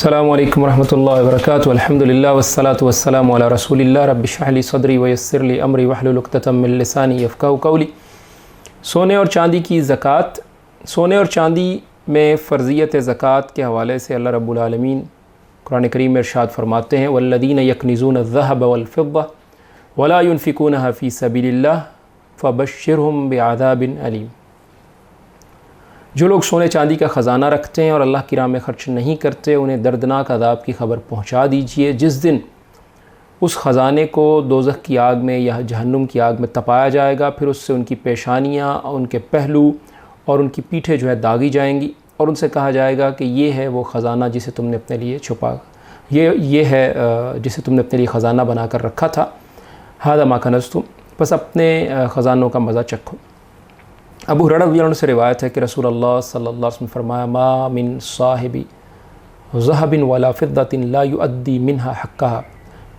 अस्सलामु अलैकुम वरहमतुल्लाहि वबरकातुहू अल्हम्दुलिल्लाह वस्सलातु वस्सलामु अला रसूलिल्लाह रब्बि इश्रह ली सदरी वयस्सिर ली अमरी वहलुल उक़दतम मिन लिसानी यफ़क़हू क़ौली। सोने और चांदी की ज़कात। सोने और चांदी में फ़र्ज़ियत ज़कात के हवाले से अल्लाह रब्बुल आलमीन कुरान करीम में इरशाद फरमाते हैं, वल्लज़ीना यकनिज़ून अज़्ज़हब वल-फ़िद्दा वला युनफ़िक़ूनहा फ़ी सबीलिल्लाह फ़बश्शिरहुम बिअज़ाबिन अलीम। जो लोग सोने चांदी का ख़जाना रखते हैं और अल्लाह की राह में ख़र्च नहीं करते, उन्हें दर्दनाक अज़ाब की ख़बर पहुँचा दीजिए। जिस दिन उस ख़जाने को दोज़ख की आग में या जहन्नुम की आग में तपाया जाएगा, फिर उससे उनकी पेशानियाँ, उनके पहलू और उनकी पीठें जो है दागी जाएंगी और उनसे कहा जाएगा कि ये है वो ख़जाना जिसे तुमने अपने लिए छुपा, ये है जिसे तुमने अपने लिए ख़जाना बना कर रखा था। हादा मा कनज़्तुम, बस अपने ख़जानों का मज़ा चखो। अबू हुरैरा रज़ियल्लाहु अन्हु से रिवायत है कि रसूलुल्लाह सल्लल्लाहु अलैहि वसल्लम फरमाया, मा मिन साहिबी ज़हबिन वला फ़िद्दतिन ला युअद्दी मिन्हा हक़्क़हा,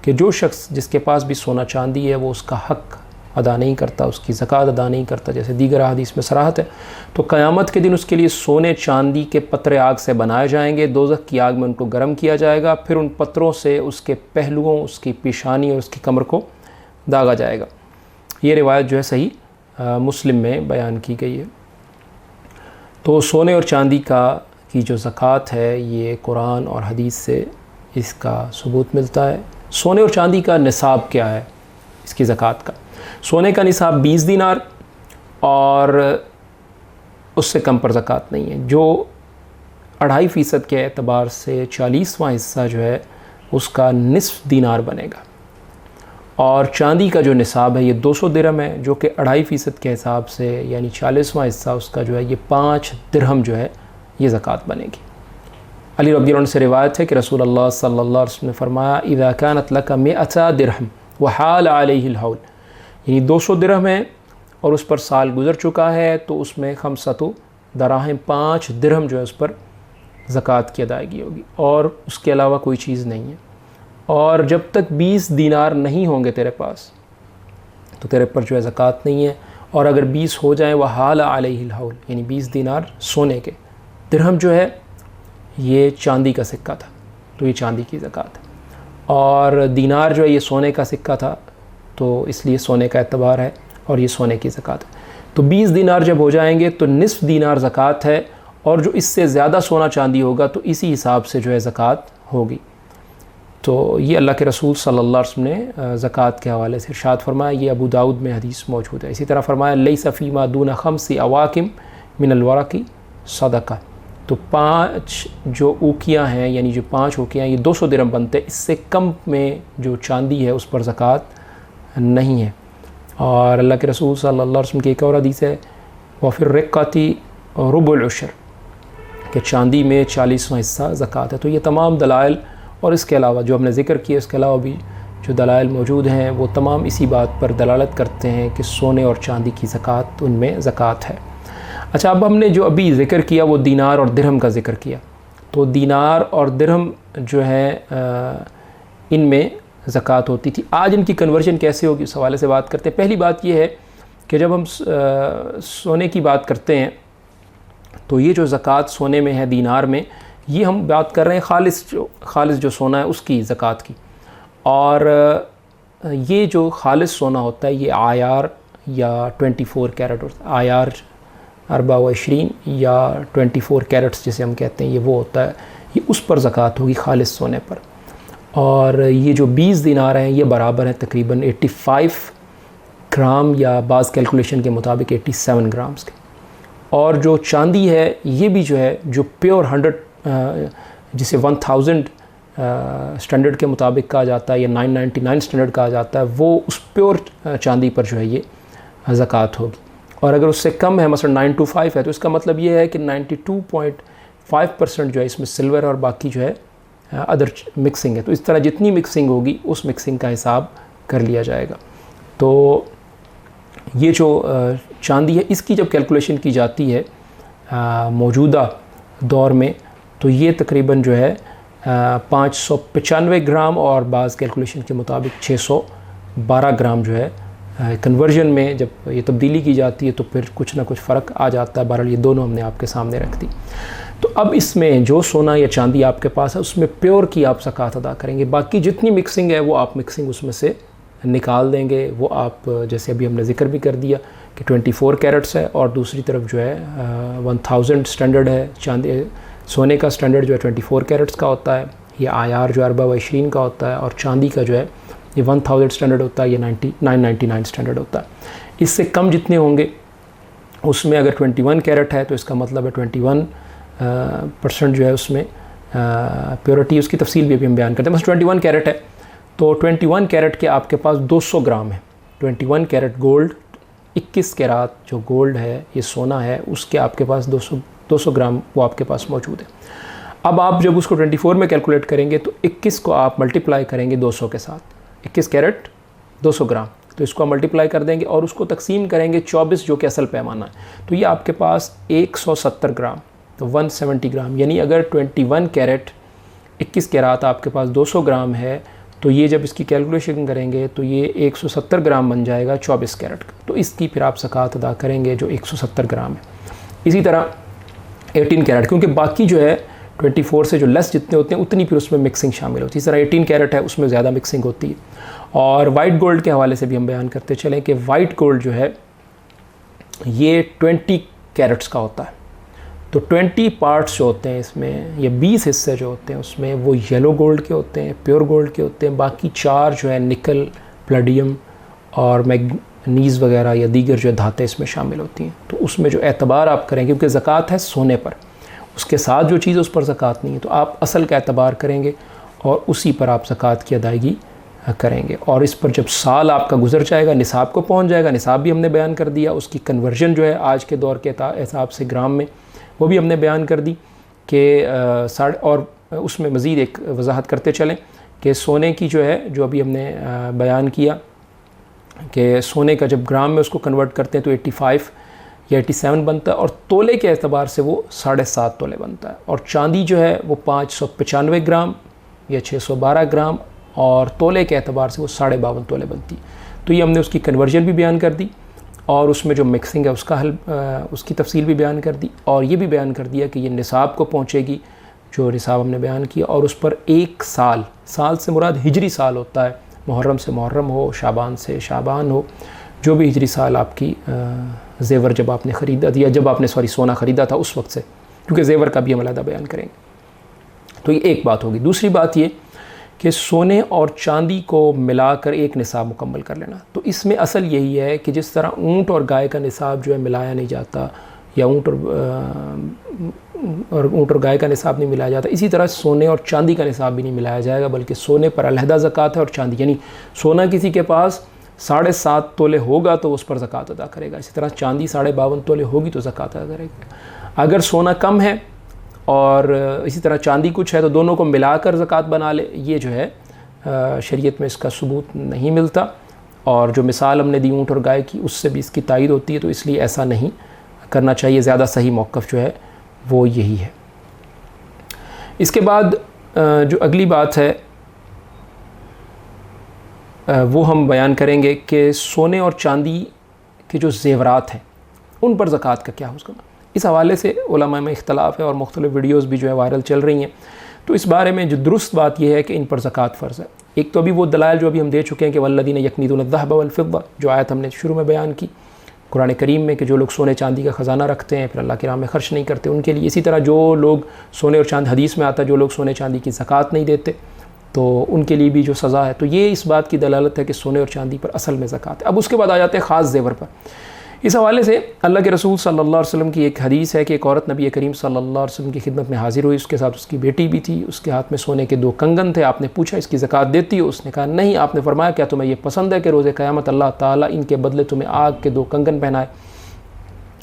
कि जो शख्स जिसके पास भी सोना चांदी है वो उसका हक़ अदा नहीं करता, उसकी ज़कात अदा नहीं करता, जैसे दीगर हदीस में सराहत है, तो क़यामत के दिन उसके लिए सोने चांदी के पत्रे आग से बनाए जाएंगे, दोज़ख की आग में उनको गर्म किया जाएगा, फिर उन पत्रों से उसके पहलुओं, उसकी पेशानी और उसकी कमर को दागा जाएगा। ये रिवायत जो है सही मुस्लिम में बयान की गई है। तो सोने और चांदी की जो ज़कात है, ये कुरान और हदीस से इसका सबूत मिलता है। सोने और चांदी का निसाब क्या है इसकी ज़कात का? सोने का निसाब 20 दीनार और उससे कम पर ज़कात नहीं है। जो 2.5% के एतबार से 40वां हिस्सा जो है उसका निस्फ़ दीनार बनेगा। और चांदी का जो निसाब है ये 200 दिरहम है, जो कि 2.5% के हिसाब से यानी 40वां हिस्सा उसका जो है ये 5 दिरहम जो है ये ज़कात बनेगी। अली रज़ियल्लाहु अन्हु से रिवायत है कि रसूलुल्लाह सल्लल्लाहु अलैहि वसल्लम ने फरमाया, इज़ा कानत लका मिअता दिरहम व हाल अलैहिल हौल, यानी 200 दिरहम है और उस पर साल गुज़र चुका है तो उसमें खमसतु दराहिम 5 दिरहम जो है उस पर ज़कात की अदायगी होगी और उसके अलावा कोई चीज़ नहीं है। और जब तक 20 दीनार नहीं होंगे तेरे पास तो तेरे पर जो है ज़कात नहीं है। और अगर 20 हो जाए वह हाल अलैहिल हौल, यानी 20 दीनार सोने के, दिरहम जो है ये चांदी का सिक्का था तो ये चांदी की ज़कात है, और दीनार जो है ये सोने का सिक्का था तो इसलिए सोने का एतबार है और ये सोने की ज़कात है। तो 20 दीनार जब हो जाएंगे तो निस्फ़ दीनार ज़कात है, और जो इससे ज़्यादा सोना चांदी होगा तो इसी हिसाब से जो है ज़कात होगी। तो ये अल्लाह के रसूल सल्लल्लाहु अलैहि वसल्लम ने ज़कात के हवाले से इरशाद फरमाया। ये अबू दाऊद में हदीस मौजूद है। इसी तरह फरमाया, लैसा फ़ीमा दूना खम्सी अवाकिम मिनल वरक़ी सदका, तो 5 जो ऊकियाँ हैं, यानी जो 5 ऊकियाँ ये 200 दिरहम बनते हैं, इससे कम में जो चांदी है उस पर ज़कात नहीं है। और अल्लाह के रसूल सल्लल्लाहु अलैहि वसल्लम की एक और हदीस है, वफ़िर रिक़्क़ती रुबुल उश्र, कि चांदी में 40वां हिस्सा ज़कात है। तो ये तमाम दलाइल और इसके अलावा जो हमने ज़िक्र किया, इसके अलावा भी जो दलाइल मौजूद हैं वो तमाम इसी बात पर दलालत करते हैं कि सोने और चांदी की ज़कात, उनमें ज़कात है। अच्छा, अब हमने जो अभी ज़िक्र किया वो दीनार और दिरहम का ज़िक्र किया। तो दीनार और दिरहम जो है इनमें ज़कात होती थी। आज इनकी कन्वर्जन कैसे होगी उस हवाले से बात करते हैं। पहली बात ये है कि जब हम सोने की बात करते हैं तो ये जो ज़कात सोने में है, दीनार में, ये हम बात कर रहे हैं खालिस जो सोना है उसकी ज़कात की। और ये जो खालिस सोना होता है ये आयार या 24 कैरेट होता है, आयार 24 या 24 कैरेट्स जिसे हम कहते हैं, ये वो होता है, ये उस पर ज़कात होगी खालिस सोने पर। और ये जो 20 दीनार हैं ये बराबर हैं तकरीबन 85 ग्राम या बाज़ कैलकुलेशन के मुताबिक 87 ग्राम्स के। और जो चांदी है ये भी जो है, जो प्योर 100 जिसे 1000 स्टैंडर्ड के मुताबिक कहा जाता है या 999 स्टैंडर्ड कहा जाता है, वो उस प्योर चांदी पर जो है ये ज़कात होगी। और अगर उससे कम है, मसलन 925 है, तो इसका मतलब ये है कि 92.5% जो है इसमें सिल्वर और बाकी जो है अदर मिक्सिंग है। तो इस तरह जितनी मिक्सिंग होगी उस मिक्सिंग का हिसाब कर लिया जाएगा। तो ये जो चांदी है इसकी जब कैलकुलेशन की जाती है मौजूदा दौर में, तो ये तकरीबन जो है 595 ग्राम और बाज़ कैलकुलेशन के मुताबिक 612 ग्राम जो है कन्वर्जन में जब ये तब्दीली की जाती है तो फिर कुछ ना कुछ फ़र्क आ जाता है। बहरहाल ये दोनों हमने आपके सामने रख दी। तो अब इसमें जो सोना या चांदी आपके पास है उसमें प्योर की आप ज़कात अदा करेंगे। बाकी जितनी मिक्सिंग है वो आप मिक्सिंग उसमें से निकाल देंगे। वो आप जैसे अभी हमने जिक्र भी कर दिया कि 24 कैरेट्स है और दूसरी तरफ जो है 1000 स्टैंडर्ड है। चांदी सोने का स्टैंडर्ड जो है 24 कैरेट्स का होता है, ये आयार जो 24 का होता है, और चांदी का जो है ये 1000 स्टैंडर्ड होता है, ये 999 स्टैंडर्ड होता है। इससे कम जितने होंगे उसमें अगर 21 कैरेट है तो इसका मतलब है 21% जो है उसमें प्योरिटी, उसकी तफसील भी अभी हम बयान करते हैं। बस 21 कैरेट है तो 21 कैरेट के आपके पास 200 ग्राम है। 21 कैरेट गोल्ड, 21 कैरात जो गोल्ड है ये सोना है, उसके आपके पास 200 ग्राम वो आपके पास मौजूद है। अब आप जब उसको 24 में कैलकुलेट करेंगे तो 21 को आप मल्टीप्लाई करेंगे 200 के साथ। 21 कैरेट 200 ग्राम, तो इसको आप मल्टीप्लाई कर देंगे और उसको तकसीम करेंगे 24 जो कि असल पैमाना है, तो ये आपके पास 170 ग्राम, तो 170 ग्राम। यानी अगर 21 कैरेट 21 कैरात आपके पास 200 ग्राम है तो ये जब इसकी कैलकुलेशन करेंगे तो ये 170 ग्राम बन जाएगा 24 कैरेट का। तो इसकी फिर आप ज़कात अदा करेंगे जो 170 ग्राम है। इसी तरह 18 कैरेट, क्योंकि बाकी जो है 24 से जो लेस जितने होते हैं उतनी फिर उसमें मिक्सिंग शामिल होती है। इस तरह 18 कैरेट है उसमें ज़्यादा मिक्सिंग होती है। और वाइट गोल्ड के हवाले से भी हम बयान करते चलें कि वाइट गोल्ड जो है ये 20 कैरेट्स का होता है। तो 20 पार्ट्स जो होते हैं इसमें, ये 20 हिस्से जो होते हैं उसमें वो येलो गोल्ड के होते हैं, प्योर गोल्ड के होते हैं। बाकी 4 जो है निकल, प्लेडियम और मैग्नीज़ वगैरह या दीगर जो धातें इसमें शामिल होती हैं। तो उसमें जो एतबार आप करेंगे, क्योंकि ज़कात है सोने पर, उसके साथ जो चीज़ उस पर ज़कात नहीं है, तो आप असल का एतबार करेंगे और उसी पर आप ज़कात की अदायगी करेंगे। और इस पर जब साल आपका गुजर जाएगा, निसाब को पहुंच जाएगा, निसाब भी हमने बयान कर दिया, उसकी कन्वर्जन जो है आज के दौर के हिसाब से ग्राम में वो भी हमने बयान कर दी कि और उसमें मज़ीद एक वजाहत करते चलें कि सोने की जो है, जो अभी हमने बयान किया कि सोने का जब ग्राम में उसको कन्वर्ट करते हैं तो 85 या 87 बनता है, और तोले के एतबार से वो 7.5 तोले बनता है। और चांदी जो है वो 595 ग्राम या 612 ग्राम, और तोले के एतबार से वो 52.5 तोले बनती है। तो ये हमने उसकी कन्वर्जन भी बयान कर दी और उसमें जो मिक्सिंग है उसका उसकी तफसील भी बयान कर दी, और ये भी बयान कर दिया कि ये निसाब को पहुँचेगी जो निसाब हमने बयान किया, और उस पर एक साल से मुराद हिजरी साल होता है, मुहर्रम से मुहर्रम हो, शाबान से शाबान हो, जो भी हिजरी साल आपकी ज़ेवर जब आपने ख़रीदा या जब आपने सोना ख़रीदा था उस वक्त से, क्योंकि ज़ेवर का भी हम अलग बयान करेंगे। तो ये एक बात होगी। दूसरी बात ये कि सोने और चांदी को मिलाकर एक निसाब मुकम्मल कर लेना। तो इसमें असल यही है कि जिस तरह ऊँट और गाय का निसाब जो है मिलाया नहीं जाता, या ऊँट और गाय का निसाब नहीं मिलाया जाता, इसी तरह सोने और चांदी का निसाब भी नहीं मिलाया जाएगा, बल्कि सोने पर अलहदा ज़कात है और चांदी, यानी सोना किसी के पास 7.5 तोले होगा तो उस पर ज़कात अदा करेगा, इसी तरह चांदी 52.5 तोले होगी तो ज़कात अदा करेगा। अगर सोना कम है और इसी तरह चांदी कुछ है तो दोनों को मिलाकर ज़कात बना ले, ये जो है शरीयत में इसका सबूत नहीं मिलता। और जो मिसाल हमने दी ऊँट और गाय की, उससे भी इसकी तायीद होती है, तो इसलिए ऐसा नहीं करना चाहिए। ज़्यादा सही मौक़िफ़ जो है वो यही है। इसके बाद जो अगली बात है वो हम बयान करेंगे कि सोने और चांदी के जो ज़ेवरात हैं उन पर ज़कात का क्या हुक्म है। इस हवाले से उलमा में इख्तलाफ है और मुख्तलिफ़ वीडियोज़ भी जो है वायरल चल रही हैं। तो इस बारे में जो दुरुस्त बात यह है कि इन पर ज़कात फ़र्ज़ है। एक तो अभी वो दलाइल जो अभी हम दे चुके हैं कि वल्लज़ीना यकनीज़ून अज़्ज़हब वल-फ़िद्दा, जो आयत हमने शुरू में बयान की कुरान करीम में, कि जो लोग सोने चांदी का ख़जाना रखते हैं फिर अल्लाह की राह में ख़र्च नहीं करते उनके लिए। इसी तरह जो लोग सोने और चांदी, हदीस में आता है, जो लोग सोने चांदी की ज़कात नहीं देते तो उनके लिए भी जो सज़ा है। तो ये इस बात की दलालत है कि सोने और चांदी पर असल में ज़कात है। अब उसके बाद आ जाते हैं ख़ास ज़ेवर पर। इस हवाले से अल्लाह के रसूल सल्लल्लाहु अलैहि वसल्लम की एक हदीस है कि एक औरत नबी करीम सल्लल्लाहु अलैहि वसल्लम की खिदमत में हाजिर हुई, उसके साथ उसकी बेटी भी थी, उसके हाथ में सोने के 2 कंगन थे। आपने पूछा इसकी ज़कात देती हो? उसने कहा नहीं। आपने फरमाया क्या तुम्हें ये पसंद है कि रोज़े क़यामत अल्लाह ताला इनके बदले तुम्हें आग के 2 कंगन पहनाए?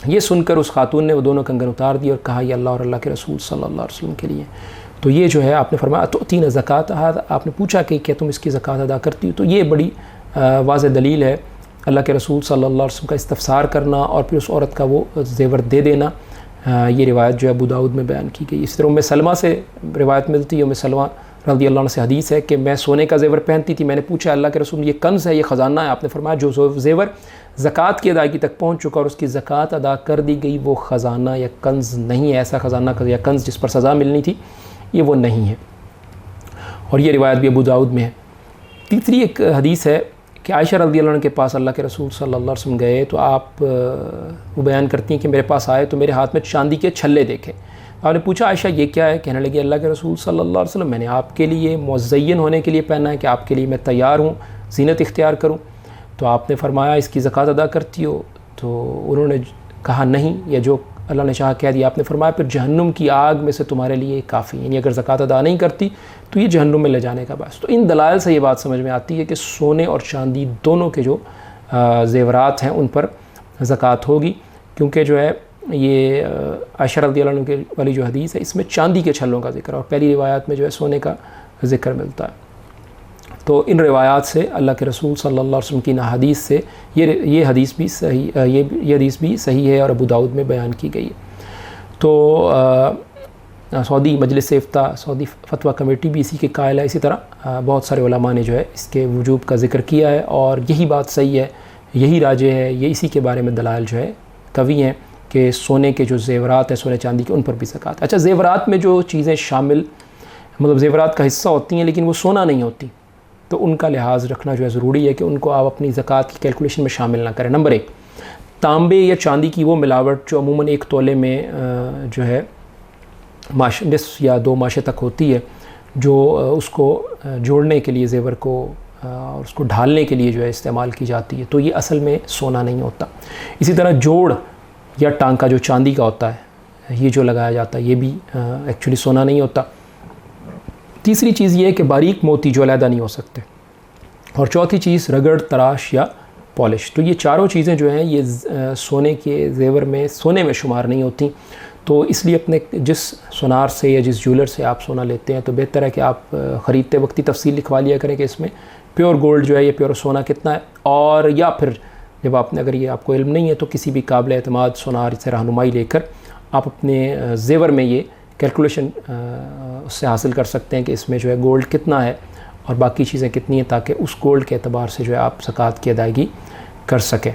ये सुनकर उस खातून ने वो दोनों कंगन उतार दिए और कहा यह अल्लाह और अल्लाह के रसूल सल्लल्लाहु अलैहि वसल्लम के लिए। तो ये जो है आपने फरमाया तो 3 ज़कात, आपने पूछा कि क्या तुम इसकी ज़कात अदा करती हो? तो ये बड़ी वाज़ेह दलील है अल्लाह के रसूल सल्लल्लाहु अलैहि वसल्लम का इस्तफ़सार करना और फिर उस औरत का वो ज़ेवर दे देना। ये रिवायत जो है अबू दाऊद में बयान की गई। इस तरह उम्मे सलमा से रिवायत मिलती है, उम्मे सलमा रज़ियल्लाहु अन्हा से हदीस है कि मैं सोने का ज़ेवर पहनती थी, मैंने पूछा अल्लाह के रसूल ये कंज़ है, ये ख़जाना है? आपने फरमाया जो ज़ेवर ज़कात की अदायगी तक पहुँच चुका और उसकी ज़कात अदा कर दी गई, वो ख़जाना या कंज़ नहीं है। ऐसा ख़जाना या कंज़ जिस पर सज़ा मिलनी थी, ये वो नहीं है। और ये रिवायत भी अबू दाऊद में है। तीसरी एक हदीस है कि आयशा रज़ियल्लाहु अन्हा के पास अल्लाह के रसूल सल्लल्लाहु अलैहि वसल्लम गए तो आप वो बयान करती हैं कि मेरे पास आए तो मेरे हाथ में चांदी के छल्ले देखे। आपने पूछा आयशा ये क्या है? कहने लगी अल्लाह के रसूल सल्लल्लाहु अलैहि वसल्लम मैंने आपके लिए मुज़य्यन होने के लिए पहना है कि आपके लिए मैं तैयार हूँ, ज़ीनत इख्तियार करूँ। तो आपने फरमाया इसकी ज़कात अदा करती हो? तो उन्होंने कहा नहीं, या जो अल्लाह ने चाहा कह दिया। आपने फरमाया फिर जहन्नुम की आग में से तुम्हारे लिए काफ़ी, यानी अगर ज़कात अदा नहीं करती तो ये जहन्नुम में ले जाने का बायस। तो इन दलाइल से ये बात समझ में आती है कि सोने और चांदी दोनों के जो ज़ेवरात हैं उन पर ज़कात होगी, क्योंकि जो है ये आयशा रज़ियल्लाहु अन्हा वाली जो हदीस है इसमें चांदी के छल्लों का जिक्र और पहली रिवायत में जो है सोने का जिक्र मिलता है। तो इन रिवायात से अल्लाह के रसूल सल्लल्लाहु अलैहि वसल्लम की हदीस से ये हदीस भी सही ये हदीस भी सही है और अबू दाऊद में बयान की गई है। तो सऊदी मजलिस इफ्ता, सऊदी फतवा कमेटी भी इसी के कायल है। इसी तरह बहुत सारे उलमा ने जो है इसके वजूब का ज़िक्र किया है और यही बात सही है, यही राजे है, ये इसी के बारे में दलाइल जो है कवी हैं कि सोने के जो ज़ेवरात हैं सोने चांदी के उन पर भी ज़कात। अच्छा, ज़ेवरात में जो चीज़ें शामिल मतलब ज़ेवरात का हिस्सा होती हैं लेकिन वो सोना नहीं होती, तो उनका लिहाज रखना जो है ज़रूरी है कि उनको आप अपनी ज़कात की कैलकुलेशन में शामिल ना करें। नंबर 1, तांबे या चांदी की वो मिलावट जो अमूमन एक तोले में जो है निस्फ़ या 2 माशे तक होती है, जो उसको जोड़ने के लिए ज़ेवर को और उसको ढालने के लिए जो है इस्तेमाल की जाती है, तो ये असल में सोना नहीं होता। इसी तरह जोड़ या टांका जो चांदी का होता है, ये जो लगाया जाता है, ये भी एक्चुअली सोना नहीं होता। तीसरी चीज़ ये है कि बारीक मोती जो अलहदा नहीं हो सकते। और चौथी चीज़ रगड़, तराश या पॉलिश। तो ये चारों चीज़ें जो हैं ये सोने के ज़ेवर में सोने में शुमार नहीं होती। तो इसलिए अपने जिस सुनार से या जिस ज्वेलर से आप सोना लेते हैं तो बेहतर है कि आप ख़रीदते वक्त ही तफसील लिखवा लिया करें कि इसमें प्योर गोल्ड जो है ये प्योर सोना कितना है। और या फिर जब आपने अगर ये आपको इल्म नहीं है तो किसी भी काबिल एतमाद सुनार से रहनुमाई लेकर आप अपने ज़ेवर में ये कैलकुलेशन उससे हासिल कर सकते हैं कि इसमें जो है गोल्ड कितना है और बाकी चीज़ें कितनी हैं, ताकि उस गोल्ड के एतबार से जो है आप ज़कात की अदायगी कर सकें।